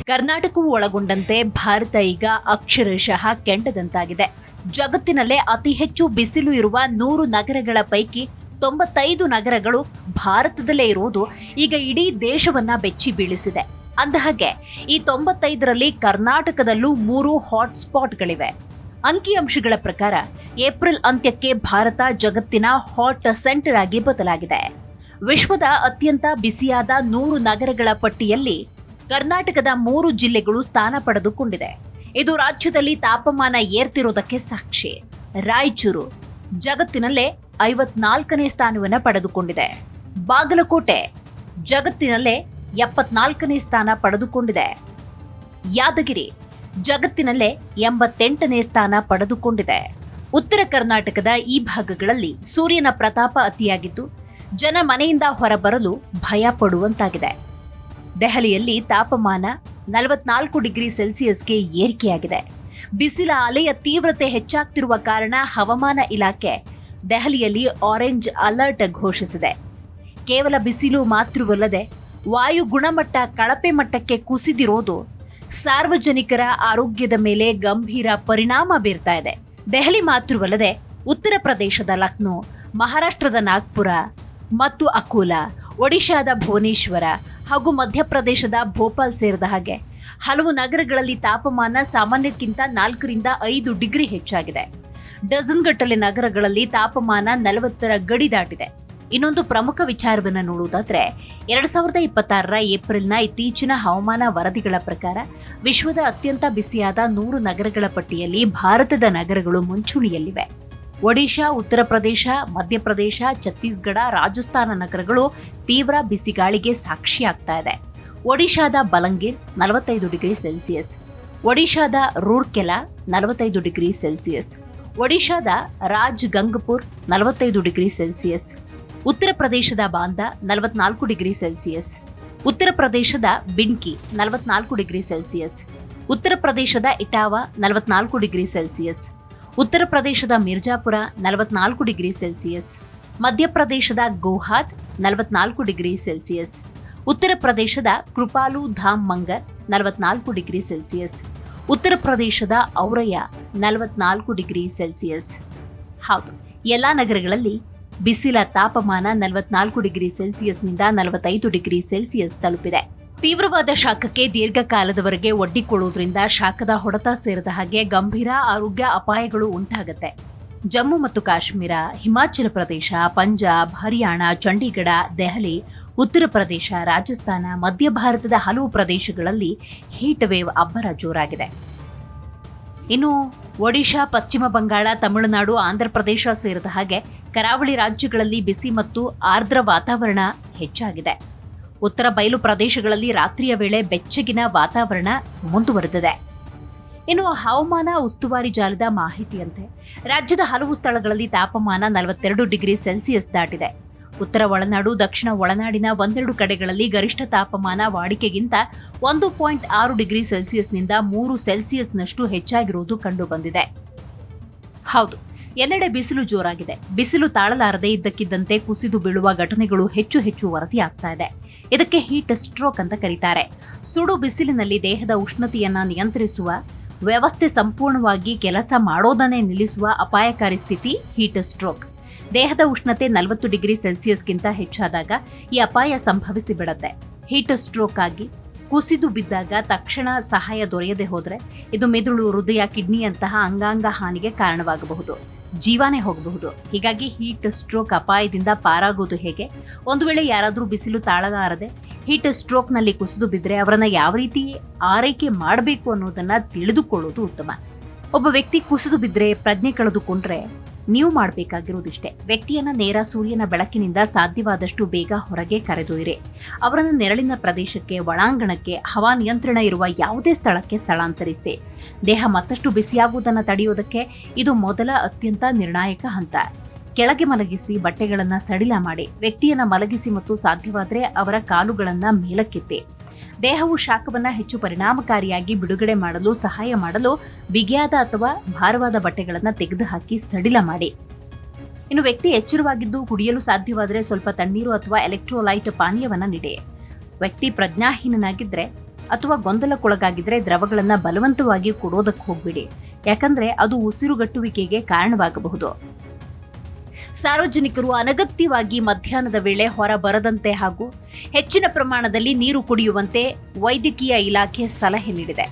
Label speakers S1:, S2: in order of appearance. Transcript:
S1: ಕರ್ನಾಟಕವೂ ಒಳಗೊಂಡಂತೆ ಭಾರತ ಈಗ ಅಕ್ಷರಶಃ ಕೆಂಡದಂತಾಗಿದೆ. ಜಗತ್ತಿನಲ್ಲೇ ಅತಿ ಹೆಚ್ಚು ಬಿಸಿಲು ಇರುವ 100 ನಗರಗಳ ಪೈಕಿ 95 ನಗರಗಳು ಭಾರತದಲ್ಲೇ ಇರುವುದು ಈಗ ಇಡೀ ದೇಶವನ್ನ ಬೆಚ್ಚಿ ಬೀಳಿಸಿದೆ. ಅಂದಹಾಗೆ ಈ 95ರಲ್ಲಿ ಕರ್ನಾಟಕದಲ್ಲೂ 3 ಹಾಟ್ಸ್ಪಾಟ್ಗಳಿವೆ. ಅಂಕಿಅಂಶಗಳ ಪ್ರಕಾರ ಏಪ್ರಿಲ್ ಅಂತ್ಯಕ್ಕೆ ಭಾರತ ಜಗತ್ತಿನ ಹಾಟ್ ಸೆಂಟರ್ ಆಗಿ ಬದಲಾಗಿದೆ. ವಿಶ್ವದ ಅತ್ಯಂತ ಬಿಸಿಯಾದ 100 ನಗರಗಳ ಪಟ್ಟಿಯಲ್ಲಿ ಕರ್ನಾಟಕದ 3 ಜಿಲ್ಲೆಗಳು ಸ್ಥಾನ ಪಡೆದುಕೊಂಡಿದೆ. ಇದು ರಾಜ್ಯದಲ್ಲಿ ತಾಪಮಾನ ಏರ್ತಿರೋದಕ್ಕೆ ಸಾಕ್ಷಿ. ರಾಯಚೂರು ಜಗತ್ತಿನಲ್ಲೇ 54ನೇ ಸ್ಥಾನವನ್ನು ಪಡೆದುಕೊಂಡಿದೆ. ಬಾಗಲಕೋಟೆ ಜಗತ್ತಿನಲ್ಲೇ 74ನೇ ಸ್ಥಾನ ಪಡೆದುಕೊಂಡಿದೆ. ಯಾದಗಿರಿ ಜಗತ್ತಿನಲ್ಲೇ 88ನೇ ಸ್ಥಾನ ಪಡೆದುಕೊಂಡಿದೆ. ಉತ್ತರ ಕರ್ನಾಟಕದ ಈ ಭಾಗಗಳಲ್ಲಿ ಸೂರ್ಯನ ಪ್ರತಾಪ ಅತಿಯಾಗಿದ್ದು ಜನ ಮನೆಯಿಂದ ಹೊರಬರಲು ಭಯ ಪಡುವಂತಾಗಿದೆ. ದೆಹಲಿಯಲ್ಲಿ ತಾಪಮಾನ 44 ಡಿಗ್ರಿ ಸೆಲ್ಸಿಯಸ್ಗೆ ಏರಿಕೆಯಾಗಿದೆ. ಬಿಸಿಲ ಅಲೆಯ ತೀವ್ರತೆ ಹೆಚ್ಚಾಗ್ತಿರುವ ಕಾರಣ ಹವಾಮಾನ ಇಲಾಖೆ ದೆಹಲಿಯಲ್ಲಿ ಆರೆಂಜ್ ಅಲರ್ಟ್ ಘೋಷಿಸಿದೆ. ಕೇವಲ ಬಿಸಿಲು ಮಾತ್ರವಲ್ಲದೆ ವಾಯು ಗುಣಮಟ್ಟ ಕಳಪೆ ಮಟ್ಟಕ್ಕೆ ಕುಸಿದಿರೋದು ಸಾರ್ವಜನಿಕರ ಆರೋಗ್ಯದ ಮೇಲೆ ಗಂಭೀರ ಪರಿಣಾಮ ಬೀರ್ತಾ ಇದೆ. ದೆಹಲಿ ಮಾತ್ರವಲ್ಲದೆ ಉತ್ತರ ಪ್ರದೇಶದ ಲಕ್ನೋ, ಮಹಾರಾಷ್ಟ್ರದ ನಾಗ್ಪುರ ಮತ್ತು ಅಕೋಲಾ, ಒಡಿಶಾದ ಭುವನೇಶ್ವರ ಹಾಗೂ ಮಧ್ಯಪ್ರದೇಶದ ಭೋಪಾಲ್ ಸೇರಿದ ಹಾಗೆ ಹಲವು ನಗರಗಳಲ್ಲಿ ತಾಪಮಾನ ಸಾಮಾನ್ಯಕ್ಕಿಂತ 4 ರಿಂದ 5 ಡಿಗ್ರಿ ಹೆಚ್ಚಾಗಿದೆ. ಡಜನ್ಗಟ್ಟಲೆ ನಗರಗಳಲ್ಲಿ ತಾಪಮಾನ 40ರ ಗಡಿ ದಾಟಿದೆ. ಇನ್ನೊಂದು ಪ್ರಮುಖ ವಿಚಾರವನ್ನು ನೋಡುವುದಾದ್ರೆ 2026ರ ಏಪ್ರಿಲ್ನ ಇತ್ತೀಚಿನ ಹವಾಮಾನ ವರದಿಗಳ ಪ್ರಕಾರ ವಿಶ್ವದ ಅತ್ಯಂತ ಬಿಸಿಯಾದ 100 ನಗರಗಳ ಪಟ್ಟಿಯಲ್ಲಿ ಭಾರತದ ನಗರಗಳು ಮುಂಚೂಣಿಯಲ್ಲಿವೆ. ಒಡಿಶಾ, ಉತ್ತರ ಪ್ರದೇಶ, ಮಧ್ಯಪ್ರದೇಶ, ಛತ್ತೀಸ್ಗಢ, ರಾಜಸ್ಥಾನ ನಗರಗಳು ತೀವ್ರ ಬಿಸಿಗಾಳಿಗೆ ಸಾಕ್ಷಿಯಾಗ್ತಾ ಇದೆ. ಒಡಿಶಾದ ಬಲಂಗೀರ್ 45 ಡಿಗ್ರಿ ಸೆಲ್ಸಿಯಸ್, ಒಡಿಶಾದ ರೂರ್ಕೆಲಾ 45 ಡಿಗ್ರಿ ಸೆಲ್ಸಿಯಸ್, ಒಡಿಶಾದ ರಾಜ್ ಗಂಗಪುರ್ 45 ಡಿಗ್ರಿ ಸೆಲ್ಸಿಯಸ್, ಉತ್ತರ ಪ್ರದೇಶದ ಬಾಂದಾ 44 ಡಿಗ್ರಿ ಸೆಲ್ಸಿಯಸ್, ಉತ್ತರ ಪ್ರದೇಶದ ಬಿನ್ಕಿ 44 ಡಿಗ್ರಿ ಸೆಲ್ಸಿಯಸ್, ಉತ್ತರ ಪ್ರದೇಶದ ಇಟಾವಾ 44 ಡಿಗ್ರಿ ಸೆಲ್ಸಿಯಸ್, ಉತ್ತರ ಪ್ರದೇಶದ ಮಿರ್ಜಾಪುರ 44 ಡಿಗ್ರಿ ಸೆಲ್ಸಿಯಸ್, ಮಧ್ಯಪ್ರದೇಶದ ಗೋಹಾತ್ 44 ಡಿಗ್ರಿ ಸೆಲ್ಸಿಯಸ್, ಉತ್ತರ ಪ್ರದೇಶದ Kripalu Dham Munger 44 degree Celsius, ಉತ್ತರ ಪ್ರದೇಶದ ಔರಯ್ಯ 44 ಡಿಗ್ರಿ ಸೆಲ್ಸಿಯಸ್. ಹೌದು, ಎಲ್ಲಾ ನಗರಗಳಲ್ಲಿ ಬಿಸಿಲ ತಾಪಮಾನ 44 ಡಿಗ್ರಿ ಸೆಲ್ಸಿಯಸ್ನಿಂದ 45 ಡಿಗ್ರಿ ಸೆಲ್ಸಿಯಸ್ ತಲುಪಿದೆ. ತೀವ್ರವಾದ ಶಾಖಕ್ಕೆ ದೀರ್ಘಕಾಲದವರೆಗೆ ಒಡ್ಡಿಕೊಳ್ಳುವುದರಿಂದ ಶಾಖದ ಹೊಡೆತ ಸೇರಿದ ಹಾಗೆ ಗಂಭೀರ ಆರೋಗ್ಯ ಅಪಾಯಗಳು ಉಂಟಾಗುತ್ತೆ. ಜಮ್ಮು ಮತ್ತು ಕಾಶ್ಮೀರ, ಹಿಮಾಚಲ ಪ್ರದೇಶ, ಪಂಜಾಬ್, ಹರಿಯಾಣ, ಚಂಡೀಗಢ, ದೆಹಲಿ, ಉತ್ತರ ಪ್ರದೇಶ, ರಾಜಸ್ಥಾನ, ಮಧ್ಯ ಭಾರತದ ಹಲವು ಪ್ರದೇಶಗಳಲ್ಲಿ ಹೀಟ್ ವೇವ್ ಅಬ್ಬರ ಜೋರಾಗಿದೆ. ಇನ್ನು ಒಡಿಶಾ, ಪಶ್ಚಿಮ ಬಂಗಾಳ, ತಮಿಳುನಾಡು, ಆಂಧ್ರಪ್ರದೇಶ ಸೇರಿದ ಹಾಗೆ ಕರಾವಳಿ ರಾಜ್ಯಗಳಲ್ಲಿ ಬಿಸಿ ಮತ್ತು ಆರ್ದ್ರ ವಾತಾವರಣ ಹೆಚ್ಚಾಗಿದೆ. ಉತ್ತರ ಬಯಲು ಪ್ರದೇಶಗಳಲ್ಲಿ ರಾತ್ರಿಯ ವೇಳೆ ಬೆಚ್ಚಗಿನ ವಾತಾವರಣ ಮುಂದುವರೆದಿದೆ. ಇನ್ನು ಹವಾಮಾನ ಉಸ್ತುವಾರಿ ಜಾಲದ ಮಾಹಿತಿಯಂತೆ ರಾಜ್ಯದ ಹಲವು ಸ್ಥಳಗಳಲ್ಲಿ ತಾಪಮಾನ 42 ಡಿಗ್ರಿ ಸೆಲ್ಸಿಯಸ್ ದಾಟಿದೆ. ಉತ್ತರ ಒಳನಾಡು, ದಕ್ಷಿಣ ಒಳನಾಡಿನ ಒಂದೆರಡು ಕಡೆಗಳಲ್ಲಿ ಗರಿಷ್ಠ ತಾಪಮಾನ ವಾಡಿಕೆಗಿಂತ 1.6 ಡಿಗ್ರಿ ಸೆಲ್ಸಿಯಸ್ನಿಂದ 3 ಸೆಲ್ಸಿಯಸ್ನಷ್ಟು ಹೆಚ್ಚಾಗಿರುವುದು ಕಂಡುಬಂದಿದೆ. ಹೌದು, ಎಲ್ಲೆಡೆ ಬಿಸಿಲು ಜೋರಾಗಿದೆ. ಬಿಸಿಲು ತಾಳಲಾರದೆ ಇದ್ದಕ್ಕಿದ್ದಂತೆ ಕುಸಿದು ಬೀಳುವ ಘಟನೆಗಳು ಹೆಚ್ಚು ವರದಿಯಾಗ್ತಾ ಇದೆ. ಇದಕ್ಕೆ ಹೀಟ್ ಸ್ಟ್ರೋಕ್ ಅಂತ ಕರೀತಾರೆ. ಸುಡು ಬಿಸಿಲಿನಲ್ಲಿ ದೇಹದ ಉಷ್ಣತೆಯನ್ನ ನಿಯಂತ್ರಿಸುವ ವ್ಯವಸ್ಥೆ ಸಂಪೂರ್ಣವಾಗಿ ಕೆಲಸ ಮಾಡೋದನ್ನೇ ನಿಲ್ಲಿಸುವ ಅಪಾಯಕಾರಿ ಸ್ಥಿತಿ ಹೀಟ್ ಸ್ಟ್ರೋಕ್. ದೇಹದ ಉಷ್ಣತೆ 40 ಡಿಗ್ರಿ ಸೆಲ್ಸಿಯಸ್ಗಿಂತ ಹೆಚ್ಚಾದಾಗ ಈ ಅಪಾಯ ಸಂಭವಿಸಿ ಬಿಡುತ್ತೆ. ಹೀಟ್ ಸ್ಟ್ರೋಕ್ ಆಗಿ ಕುಸಿದು ಬಿದ್ದಾಗ ತಕ್ಷಣ ಸಹಾಯ ದೊರೆಯದೆ ಹೋದರೆ ಇದು ಮೆದುಳು, ಹೃದಯ, ಕಿಡ್ನಿಯಂತಹ ಅಂಗಾಂಗ ಹಾನಿಗೆ ಕಾರಣವಾಗಬಹುದು, ಜೀವನೇ ಹೋಗಬಹುದು. ಹೀಗಾಗಿ ಹೀಟ್ ಸ್ಟ್ರೋಕ್ ಅಪಾಯದಿಂದ ಪಾರಾಗೋದು ಹೇಗೆ? ಒಂದು ವೇಳೆ ಯಾರಾದರೂ ಬಿಸಿಲು ತಾಳಲಾರದೆ ಹೀಟ್ ಸ್ಟ್ರೋಕ್ನಲ್ಲಿ ಕುಸಿದು ಬಿದ್ದರೆ ಅವರನ್ನ ಯಾವ ರೀತಿ ಆರೈಕೆ ಮಾಡಬೇಕು ಅನ್ನೋದನ್ನ ತಿಳಿದುಕೊಳ್ಳೋದು ಉತ್ತಮ. ಒಬ್ಬ ವ್ಯಕ್ತಿ ಕುಸಿದು ಬಿದ್ದರೆ, ಪ್ರಜ್ಞೆ ಕಳೆದುಕೊಂಡ್ರೆ ನೀವು ಮಾಡಬೇಕಾಗಿರುವುದಿಷ್ಟೇ. ವ್ಯಕ್ತಿಯನ್ನ ನೇರ ಸೂರ್ಯನ ಬೆಳಕಿನಿಂದ ಸಾಧ್ಯವಾದಷ್ಟು ಬೇಗ ಹೊರಗೆ ಕರೆದೊಯ್ಯಿರಿ. ಅವರನ್ನು ನೆರಳಿನ ಪ್ರದೇಶಕ್ಕೆ, ಒಳಾಂಗಣಕ್ಕೆ, ಹವಾ ನಿಯಂತ್ರಣ ಇರುವ ಯಾವುದೇ ಸ್ಥಳಕ್ಕೆ ಸ್ಥಳಾಂತರಿಸಿ. ದೇಹ ಮತ್ತಷ್ಟು ಬಿಸಿಯಾಗುವುದನ್ನು ತಡೆಯುವುದಕ್ಕೆ ಇದು ಮೊದಲ ಅತ್ಯಂತ ನಿರ್ಣಾಯಕ ಹಂತ. ಕೆಳಗೆ ಮಲಗಿಸಿ, ಬಟ್ಟೆಗಳನ್ನು ಸಡಿಲ ಮಾಡಿ, ವ್ಯಕ್ತಿಯನ್ನ ಮಲಗಿಸಿ ಮತ್ತು ಸಾಧ್ಯವಾದರೆ ಅವರ ಕಾಲುಗಳನ್ನು ಮೇಲಕ್ಕೆತ್ತಿ. ದೇಹವು ಶಾಖವನ್ನು ಹೆಚ್ಚು ಪರಿಣಾಮಕಾರಿಯಾಗಿ ಬಿಡುಗಡೆ ಮಾಡಲು ಸಹಾಯ ಮಾಡಲು ಬಿಗಿಯಾದ ಅಥವಾ ಭಾರವಾದ ಬಟ್ಟೆಗಳನ್ನು ತೆಗೆದುಹಾಕಿ ಸಡಿಲ ಮಾಡಿ. ಇನ್ನು ವ್ಯಕ್ತಿ ಎಚ್ಚರವಾಗಿದ್ದು ಕುಡಿಯಲು ಸಾಧ್ಯವಾದರೆ ಸ್ವಲ್ಪ ತಣ್ಣೀರು ಅಥವಾ ಎಲೆಕ್ಟ್ರೋಲೈಟ್ ಪಾನೀಯವನ್ನ ನೀಡಿ. ವ್ಯಕ್ತಿ ಪ್ರಜ್ಞಾಹೀನನಾಗಿದ್ದರೆ ಅಥವಾ ಗೊಂದಲಕ್ಕೊಳಗಾಗಿದ್ರೆ ದ್ರವಗಳನ್ನ ಬಲವಂತವಾಗಿ ಕೊಡೋದಕ್ಕೆ ಹೋಗ್ಬಿಡಿ, ಯಾಕಂದ್ರೆ ಅದು ಉಸಿರುಗಟ್ಟುವಿಕೆಗೆ ಕಾರಣವಾಗಬಹುದು. ಸಾರ್ವಜನಿಕರು ಅನಗತ್ಯವಾಗಿ ಮಧ್ಯಾಹ್ನದ ವೇಳೆ ಹೊರ ಬರದಂತೆ ಹಾಗೂ ಹೆಚ್ಚಿನ ಪ್ರಮಾಣದಲ್ಲಿ ನೀರು ಕುಡಿಯುವಂತೆ ವೈದ್ಯಕೀಯ ಇಲಾಖೆ ಸಲಹೆ ನೀಡಿದೆ.